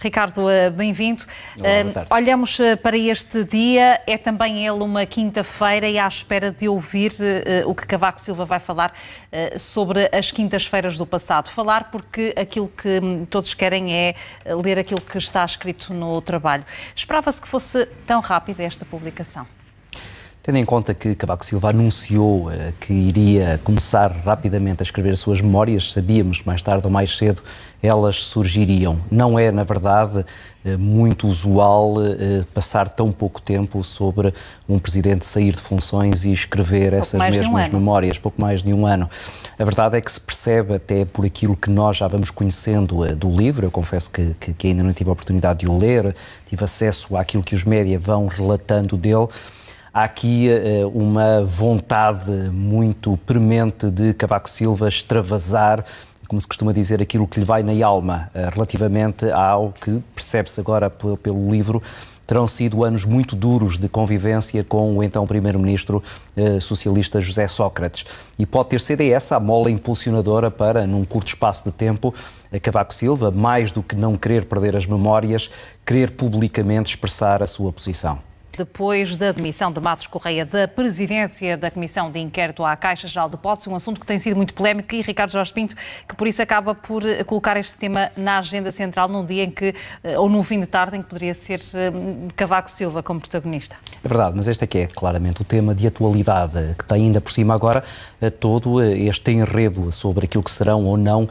Ricardo, bem-vindo. Boa tarde. Olhamos para este dia, é também ele uma quinta-feira e à espera de ouvir o que Cavaco Silva vai falar sobre as quintas-feiras do passado. Falar porque aquilo que todos querem é ler aquilo que está escrito no trabalho. Esperava-se que fosse tão rápida esta publicação? Tendo em conta que Cavaco Silva anunciou que iria começar rapidamente a escrever as suas memórias, sabíamos que mais tarde ou mais cedo elas surgiriam. Não é, na verdade, muito usual passar tão pouco tempo sobre um presidente sair de funções e escrever essas mesmas memórias, pouco mais de um ano. A verdade é que se percebe, até por aquilo que nós já vamos conhecendo do livro, eu confesso que ainda não tive a oportunidade de o ler, tive acesso àquilo que os média vão relatando dele. Há aqui uma vontade muito premente de Cavaco Silva extravasar, como se costuma dizer, aquilo que lhe vai na alma, relativamente ao que percebe-se agora pelo livro, terão sido anos muito duros de convivência com o então primeiro-ministro socialista José Sócrates. E pode ter sido essa a mola impulsionadora para, num curto espaço de tempo, Cavaco Silva, mais do que não querer perder as memórias, querer publicamente expressar a sua posição. Depois da demissão de Matos Correia da presidência da Comissão de Inquérito à Caixa Geral de Depósitos, um assunto que tem sido muito polémico, e Ricardo Jorge Pinto, que por isso acaba por colocar este tema na agenda central num dia em que, ou num fim de tarde, em que poderia ser Cavaco Silva como protagonista. É verdade, mas este aqui é claramente o tema de atualidade, que tem ainda por cima agora todo este enredo sobre aquilo que serão ou não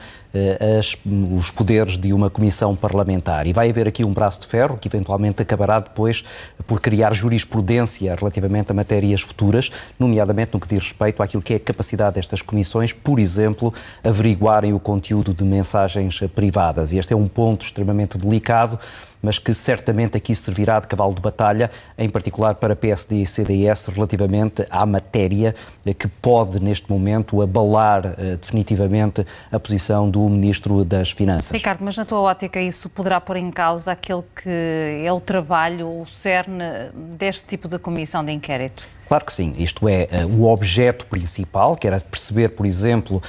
os poderes de uma comissão parlamentar. E vai haver aqui um braço de ferro que eventualmente acabará depois por criar jurisprudência relativamente a matérias futuras, nomeadamente no que diz respeito àquilo que é a capacidade destas comissões, por exemplo, averiguarem o conteúdo de mensagens privadas. E este é um ponto extremamente delicado, mas que certamente aqui servirá de cavalo de batalha, em particular para PSD e CDS, relativamente à matéria que pode, neste momento, abalar definitivamente a posição do Ministro das Finanças. Ricardo, mas na tua ótica isso poderá pôr em causa aquele que é o trabalho, o cerne deste tipo de comissão de inquérito? Claro que sim. Isto é o objeto principal, que era perceber, por exemplo,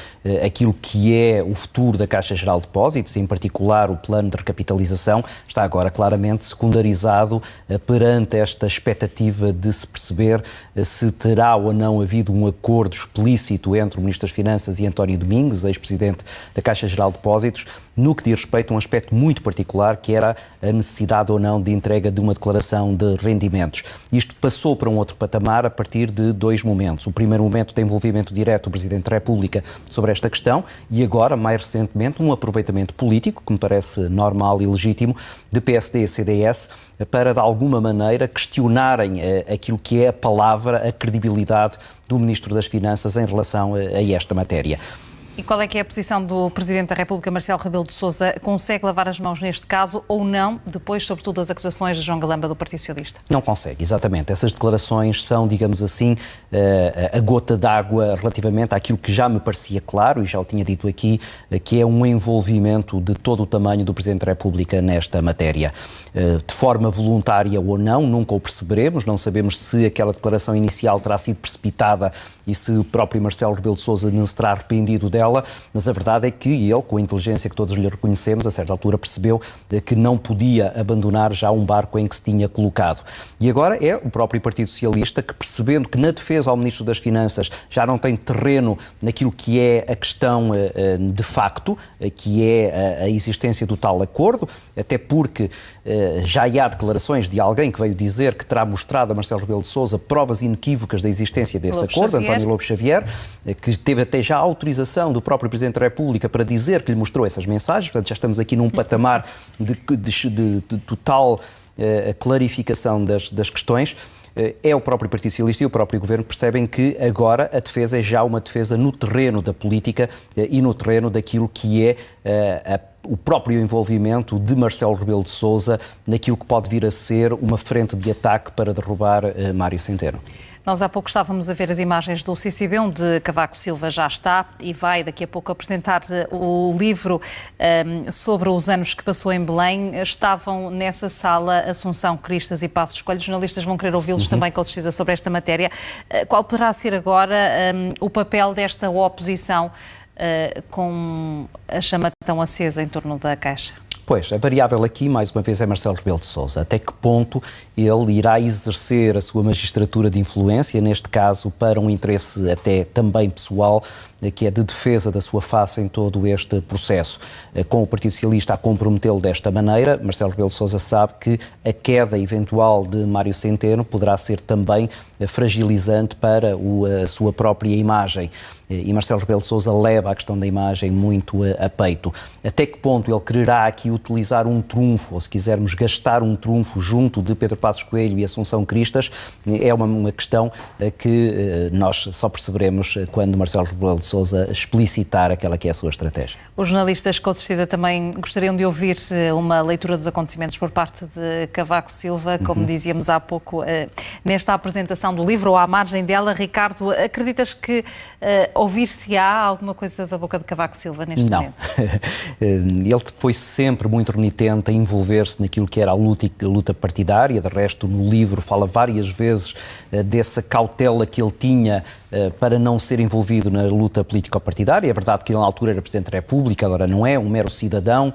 aquilo que é o futuro da Caixa Geral de Depósitos, em particular o plano de recapitalização, está agora claramente secundarizado perante esta expectativa de se perceber se terá ou não havido um acordo explícito entre o Ministro das Finanças e António Domingos, ex-presidente da Caixa Geral de Depósitos, no que diz respeito a um aspecto muito particular, que era a necessidade ou não de entrega de uma declaração de rendimentos. Isto passou para um outro patamar a partir de dois momentos. O primeiro momento de envolvimento direto do Presidente da República sobre esta questão e agora, mais recentemente, um aproveitamento político, que me parece normal e legítimo, de PSD e CDS para, de alguma maneira, questionarem aquilo que é a palavra, a credibilidade do Ministro das Finanças em relação a esta matéria. E qual é que é a posição do Presidente da República, Marcelo Rebelo de Sousa? Consegue lavar as mãos neste caso ou não, depois, sobretudo, das acusações de João Galamba do Partido Socialista? Não consegue, exatamente. Essas declarações são, digamos assim, a gota d'água relativamente àquilo que já me parecia claro, e já o tinha dito aqui, que é um envolvimento de todo o tamanho do Presidente da República nesta matéria. De forma voluntária ou não, nunca o perceberemos, não sabemos se aquela declaração inicial terá sido precipitada e se o próprio Marcelo Rebelo de Sousa não se terá arrependido dela, mas a verdade é que ele, com a inteligência que todos lhe reconhecemos, a certa altura percebeu que não podia abandonar já um barco em que se tinha colocado. E agora é o próprio Partido Socialista que, percebendo que na defesa ao Ministro das Finanças já não tem terreno naquilo que é a questão de facto, que é a existência do tal acordo, até porque já há declarações de alguém que veio dizer que terá mostrado a Marcelo Rebelo de Sousa provas inequívocas da existência desse acordo, António Lobo Xavier, que teve até já a autorização do próprio Presidente da República para dizer que lhe mostrou essas mensagens. Portanto, já estamos aqui num patamar de total clarificação das questões. É o próprio Partido Socialista e o próprio Governo que percebem que agora a defesa é já uma defesa no terreno da política e no terreno daquilo que é o próprio envolvimento de Marcelo Rebelo de Sousa naquilo que pode vir a ser uma frente de ataque para derrubar Mário Centeno. Nós há pouco estávamos a ver as imagens do CCB, onde Cavaco Silva já está e vai daqui a pouco apresentar o livro sobre os anos que passou em Belém. Estavam nessa sala Assunção Cristas e Passos Coelho. Os jornalistas vão querer ouvi-los também com certeza sobre esta matéria. Qual poderá ser agora o papel desta oposição com a chama tão acesa em torno da Caixa? Pois, a variável aqui, mais uma vez, é Marcelo Rebelo de Sousa. Até que ponto ele irá exercer a sua magistratura de influência, neste caso para um interesse até também pessoal, que é de defesa da sua face em todo este processo. Com o Partido Socialista a comprometê-lo desta maneira, Marcelo Rebelo de Sousa sabe que a queda eventual de Mário Centeno poderá ser também fragilizante para a sua própria imagem. E Marcelo Rebelo de Sousa leva a questão da imagem muito a peito. Até que ponto ele quererá aqui utilizar um trunfo, ou se quisermos gastar um trunfo junto de Pedro Passos Coelho e Assunção Cristas, é uma questão que nós só perceberemos quando Marcelo Rebelo de Sousa explicitar aquela que é a sua estratégia. Os jornalistas com certeza também gostariam de ouvir uma leitura dos acontecimentos por parte de Cavaco Silva, como dizíamos há pouco, nesta apresentação do livro, ou à margem dela. Ricardo, acreditas que ouvir-se-á alguma coisa da boca de Cavaco Silva neste momento? Não. Ele foi sempre muito renitente a envolver-se naquilo que era a luta partidária. De resto, no livro fala várias vezes dessa cautela que ele tinha para não ser envolvido na luta político-partidária. É verdade que ele na altura era Presidente da República, agora não é, um mero cidadão,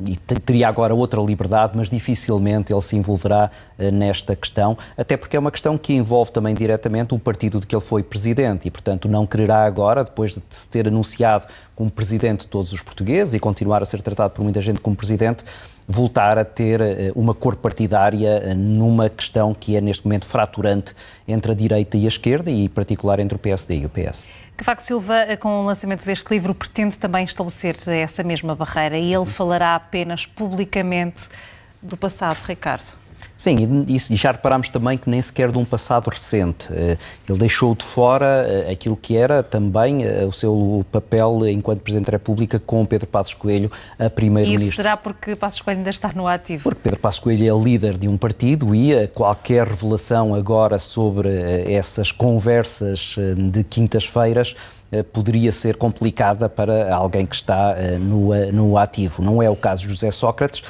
e teria agora outra liberdade, mas dificilmente ele se envolverá nesta questão, até porque é uma questão que envolve também diretamente o partido de que ele foi Presidente e, portanto, não quererá agora, depois de se ter anunciado como Presidente de todos os portugueses e continuar a ser tratado por muita gente como Presidente, voltar a ter uma cor partidária numa questão que é neste momento fraturante entre a direita e a esquerda e em particular entre o PSD e o PS. Cavaco Silva, com o lançamento deste livro, pretende também estabelecer essa mesma barreira e ele falará apenas publicamente do passado, Ricardo? Sim, e já reparámos também que nem sequer de um passado recente. Ele deixou de fora aquilo que era também o seu papel enquanto Presidente da República com Pedro Passos Coelho, a Primeiro-Ministro. E isso será porque Passos Coelho ainda está no ativo? Porque Pedro Passos Coelho é líder de um partido e qualquer revelação agora sobre essas conversas de quintas-feiras poderia ser complicada para alguém que está no ativo. Não é o caso de José Sócrates,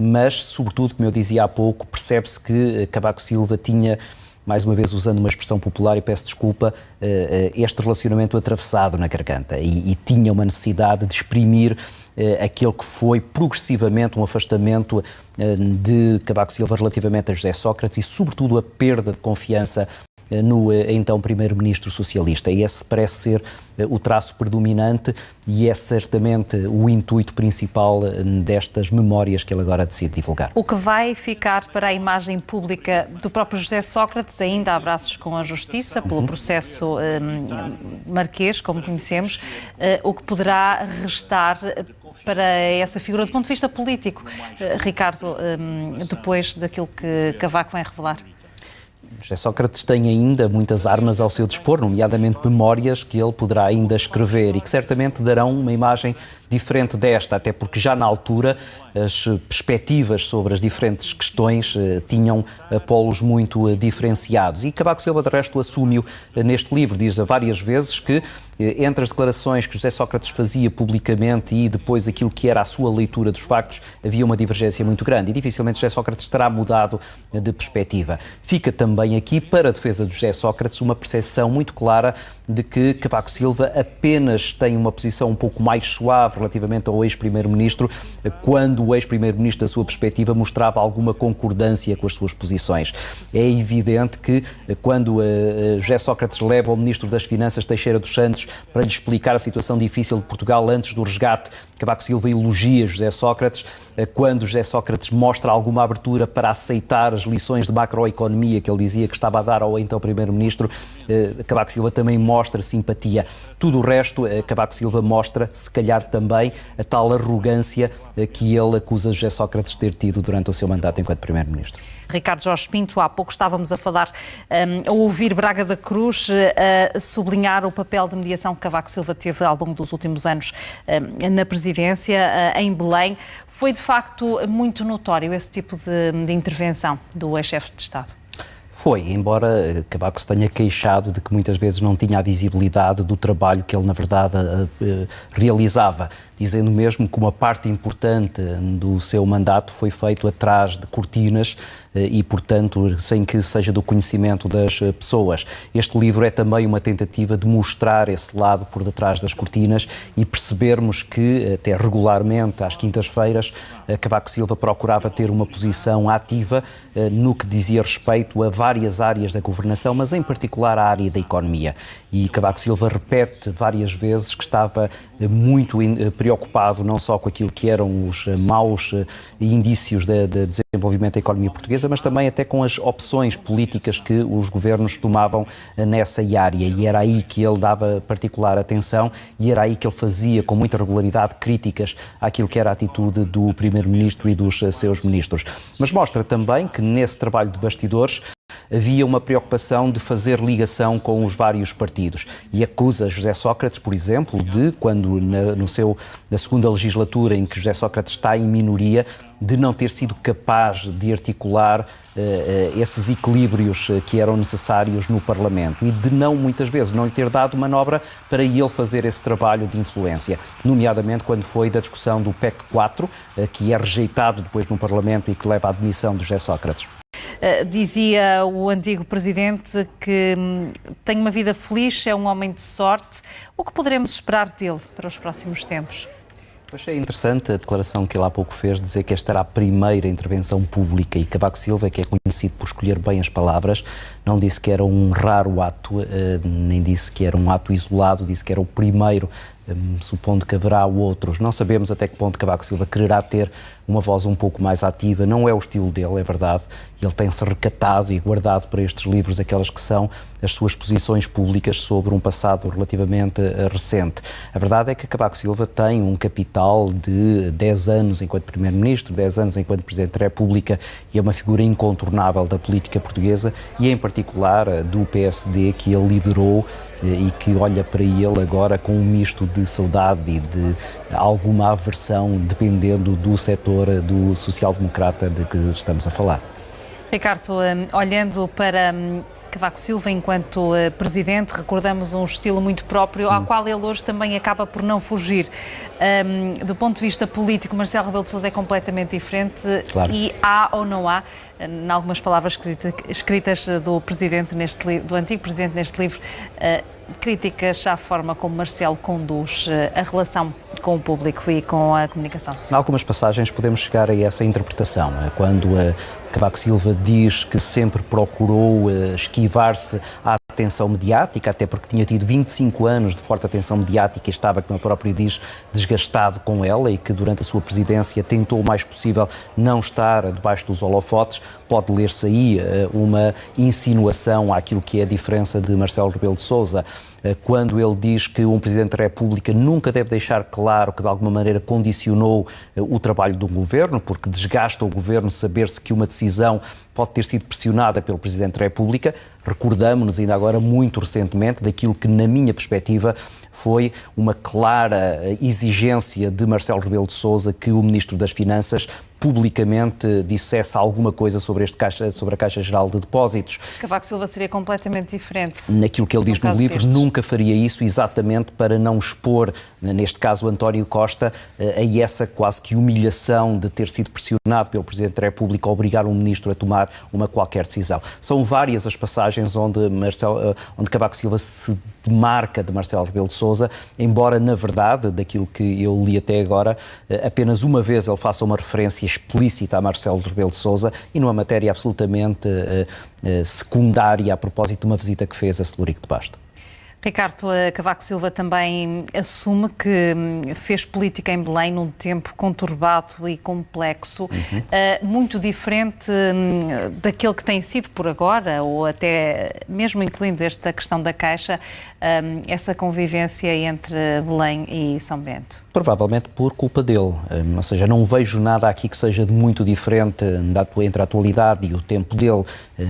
mas, sobretudo, como eu dizia há pouco, percebe-se que Cavaco Silva tinha, mais uma vez usando uma expressão popular, e peço desculpa, este relacionamento atravessado na garganta e tinha uma necessidade de exprimir aquele que foi progressivamente um afastamento de Cavaco Silva relativamente a José Sócrates e, sobretudo, a perda de confiança no então Primeiro-Ministro socialista. E esse parece ser o traço predominante e é certamente o intuito principal destas memórias que ele agora decide divulgar. O que vai ficar para a imagem pública do próprio José Sócrates, ainda há abraços com a Justiça, pelo processo marquês, como conhecemos, o que poderá restar para essa figura do ponto de vista político, Ricardo, depois daquilo que Cavaco vem revelar? José Sócrates tem ainda muitas armas ao seu dispor, nomeadamente memórias que ele poderá ainda escrever e que certamente darão uma imagem diferente desta, até porque já na altura as perspectivas sobre as diferentes questões tinham polos muito diferenciados. E Cavaco Silva, de resto, assume-o neste livro, diz várias vezes que entre as declarações que José Sócrates fazia publicamente e depois aquilo que era a sua leitura dos factos, havia uma divergência muito grande e dificilmente José Sócrates terá mudado de perspectiva. Fica também aqui, para a defesa de José Sócrates, uma percepção muito clara de que Cavaco Silva apenas tem uma posição um pouco mais suave relativamente ao ex-primeiro-ministro, quando o ex-primeiro-ministro, da sua perspectiva, mostrava alguma concordância com as suas posições. É evidente que quando José Sócrates leva ao ministro das Finanças, Teixeira dos Santos, para lhe explicar a situação difícil de Portugal antes do resgate, Cavaco Silva elogia José Sócrates. Quando José Sócrates mostra alguma abertura para aceitar as lições de macroeconomia que ele dizia que estava a dar ao então primeiro-ministro, Cavaco Silva também mostra simpatia. Tudo o resto, Cavaco Silva mostra, se calhar também, a tal arrogância que ele acusa José Sócrates de ter tido durante o seu mandato enquanto primeiro-ministro. Ricardo Jorge Pinto, há pouco estávamos a falar, a ouvir Braga da Cruz a sublinhar o papel de mediação que Cavaco Silva teve ao longo dos últimos anos na presidência, em Belém. Foi de facto muito notório esse tipo de intervenção do ex-chefe de Estado? Foi, embora Cavaco se tenha queixado de que muitas vezes não tinha a visibilidade do trabalho que ele, na verdade, realizava, dizendo mesmo que uma parte importante do seu mandato foi feito atrás de cortinas e, portanto, sem que seja do conhecimento das pessoas. Este livro é também uma tentativa de mostrar esse lado por detrás das cortinas e percebermos que, até regularmente, às quintas-feiras, Cavaco Silva procurava ter uma posição ativa no que dizia respeito a várias áreas da governação, mas em particular a área da economia. E Cavaco Silva repete várias vezes que estava muito preocupado não só com aquilo que eram os maus indícios de desenvolvimento da economia portuguesa, mas também até com as opções políticas que os governos tomavam nessa área. E era aí que ele dava particular atenção e era aí que ele fazia com muita regularidade críticas àquilo que era a atitude do Primeiro-Ministro e dos seus ministros. Mas mostra também que nesse trabalho de bastidores havia uma preocupação de fazer ligação com os vários partidos e acusa José Sócrates, por exemplo, de quando na segunda legislatura em que José Sócrates está em minoria, de não ter sido capaz de articular esses equilíbrios que eram necessários no Parlamento e de muitas vezes não lhe ter dado manobra para ele fazer esse trabalho de influência, nomeadamente quando foi da discussão do PEC 4, que é rejeitado depois no Parlamento e que leva à demissão de José Sócrates. Dizia o antigo presidente que tem uma vida feliz, é um homem de sorte. O que poderemos esperar dele para os próximos tempos? Achei interessante a declaração que ele há pouco fez, dizer que esta era a primeira intervenção pública e Cavaco Silva, que é conhecido por escolher bem as palavras, não disse que era um raro ato, nem disse que era um ato isolado, disse que era o primeiro, supondo que haverá outros. Não sabemos até que ponto Cavaco Silva quererá ter uma voz um pouco mais ativa, não é o estilo dele, é verdade. Ele tem-se recatado e guardado para estes livros aquelas que são as suas posições públicas sobre um passado relativamente recente. A verdade é que Cavaco Silva tem um capital de 10 anos enquanto Primeiro-Ministro, 10 anos enquanto Presidente da República e é uma figura incontornável da política portuguesa e, em particular, do PSD, que ele liderou e que olha para ele agora com um misto de saudade e de alguma aversão, dependendo do setor do social-democrata de que estamos a falar. Ricardo, olhando para Cavaco Silva enquanto presidente, recordamos um estilo muito próprio ao qual ele hoje também acaba por não fugir. Do ponto de vista político, Marcelo Rebelo de Sousa é completamente diferente. Claro. E há ou não há, em algumas palavras escritas do antigo presidente neste livro, críticas à forma como Marcelo conduz a relação com o público e com a comunicação social. Em algumas passagens podemos chegar a essa interpretação. Quando Cavaco Silva diz que sempre procurou esquivar-se à atenção mediática, até porque tinha tido 25 anos de forte atenção mediática e estava, como ele próprio diz, desgastado com ela e que durante a sua presidência tentou o mais possível não estar debaixo dos holofotes, pode ler-se aí uma insinuação àquilo que é a diferença de Marcelo Rebelo de Sousa, quando ele diz que um Presidente da República nunca deve deixar claro que de alguma maneira condicionou o trabalho do Governo, porque desgasta o Governo saber-se que uma decisão pode ter sido pressionada pelo Presidente da República. Recordamos-nos ainda agora, muito recentemente, daquilo que, na minha perspectiva, foi uma clara exigência de Marcelo Rebelo de Sousa que o Ministro das Finanças publicamente dissesse alguma coisa sobre a Caixa Geral de Depósitos. Cavaco Silva seria completamente diferente. Naquilo que ele diz no livro, nunca faria isso exatamente para não expor, neste caso, António Costa, a essa quase que humilhação de ter sido pressionado pelo Presidente da República a obrigar um ministro a tomar uma qualquer decisão. São várias as passagens onde Cavaco Silva se demarca de Marcelo Rebelo de Sousa, embora, na verdade, daquilo que eu li até agora, apenas uma vez ele faça uma referência explícita a Marcelo Rebelo de Sousa e numa matéria absolutamente secundária a propósito de uma visita que fez a Celurico de Basto. Ricardo, Cavaco Silva também assume que fez política em Belém num tempo conturbado e complexo, muito diferente daquele que tem sido por agora, ou até mesmo incluindo esta questão da Caixa, essa convivência entre Belém e São Bento. Provavelmente por culpa dele, ou seja, não vejo nada aqui que seja de muito diferente entre a atualidade e o tempo dele.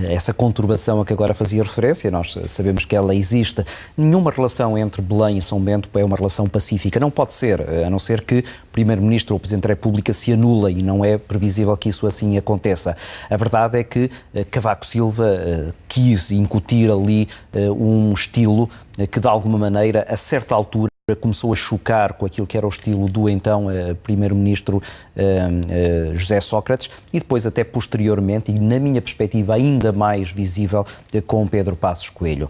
Essa conturbação a que agora fazia referência, nós sabemos que ela existe, nenhuma relação entre Belém e São Bento é uma relação pacífica. Não pode ser, a não ser que o Primeiro-Ministro ou o Presidente da República se anula, e não é previsível que isso assim aconteça. A verdade é que Cavaco Silva quis incutir ali um estilo que, de alguma maneira, a certa altura, começou a chocar com aquilo que era o estilo do então Primeiro-Ministro José Sócrates, e depois até posteriormente, e na minha perspectiva ainda mais visível, com Pedro Passos Coelho.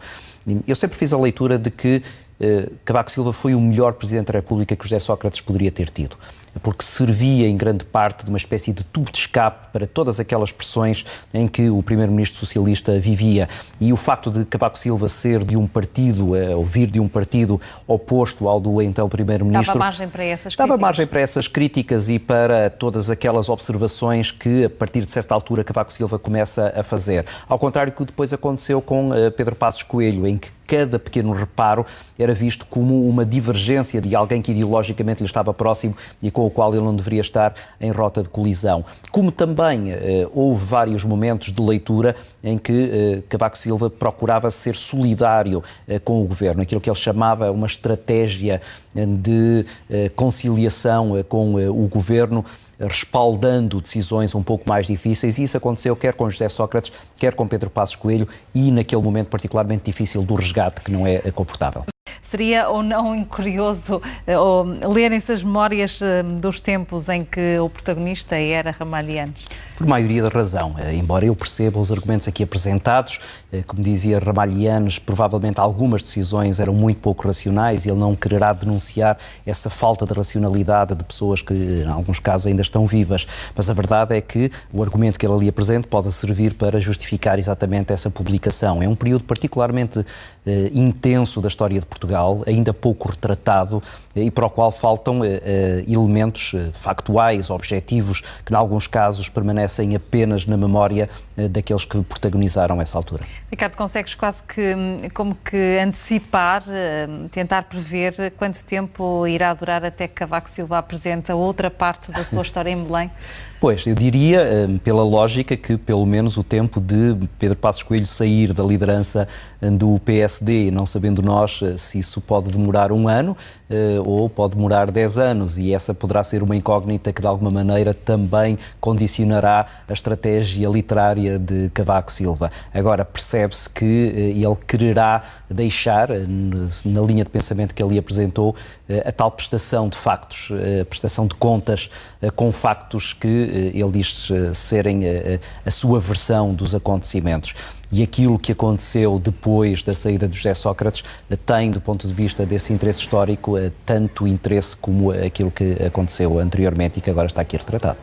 Eu sempre fiz a leitura de que Cavaco Silva foi o melhor Presidente da República que José Sócrates poderia ter tido, porque servia em grande parte de uma espécie de tubo de escape para todas aquelas pressões em que o Primeiro-Ministro socialista vivia. E o facto de Cavaco Silva ser de um partido, ou vir de um partido oposto ao do então Primeiro-Ministro, dava margem para essas críticas. Dava margem para essas críticas e para todas aquelas observações que, a partir de certa altura, Cavaco Silva começa a fazer. Ao contrário do que depois aconteceu com Pedro Passos Coelho, em que cada pequeno reparo era visto como uma divergência de alguém que ideologicamente lhe estava próximo e com o qual ele não deveria estar em rota de colisão. Como também houve vários momentos de leitura em que Cavaco Silva procurava ser solidário com o governo, aquilo que ele chamava uma estratégia de conciliação com o governo, respaldando decisões um pouco mais difíceis, e isso aconteceu quer com José Sócrates, quer com Pedro Passos Coelho, e naquele momento particularmente difícil do resgate, que não é confortável. Seria ou não curioso lerem-se as memórias dos tempos em que o protagonista era Ramalhianes? Por maioria da razão, embora eu perceba os argumentos aqui apresentados, como dizia Ramalhianes, provavelmente algumas decisões eram muito pouco racionais e ele não quererá denunciar essa falta de racionalidade de pessoas que, em alguns casos, ainda estão vivas. Mas a verdade é que o argumento que ele ali apresenta pode servir para justificar exatamente essa publicação. É um período particularmente intenso da história de Portugal, ainda pouco retratado e para o qual faltam elementos factuais, objetivos, que, em alguns casos, permanecem apenas na memória daqueles que protagonizaram essa altura. Ricardo, consegues quase que, como que antecipar, tentar prever quanto tempo irá durar até que Cavaco Silva apresenta outra parte da sua história em Belém? Pois, eu diria, pela lógica, que pelo menos o tempo de Pedro Passos Coelho sair da liderança do PSD, não sabendo nós se isso pode demorar 1 ano ou pode demorar 10 anos, e essa poderá ser uma incógnita que de alguma maneira também condicionará a estratégia literária de Cavaco Silva. Agora, percebe-se que ele quererá deixar, na linha de pensamento que ele apresentou, a tal prestação de factos, a prestação de contas com factos que ele diz serem a sua versão dos acontecimentos. E aquilo que aconteceu depois da saída de José Sócrates tem, do ponto de vista desse interesse histórico, tanto interesse como aquilo que aconteceu anteriormente e que agora está aqui retratado.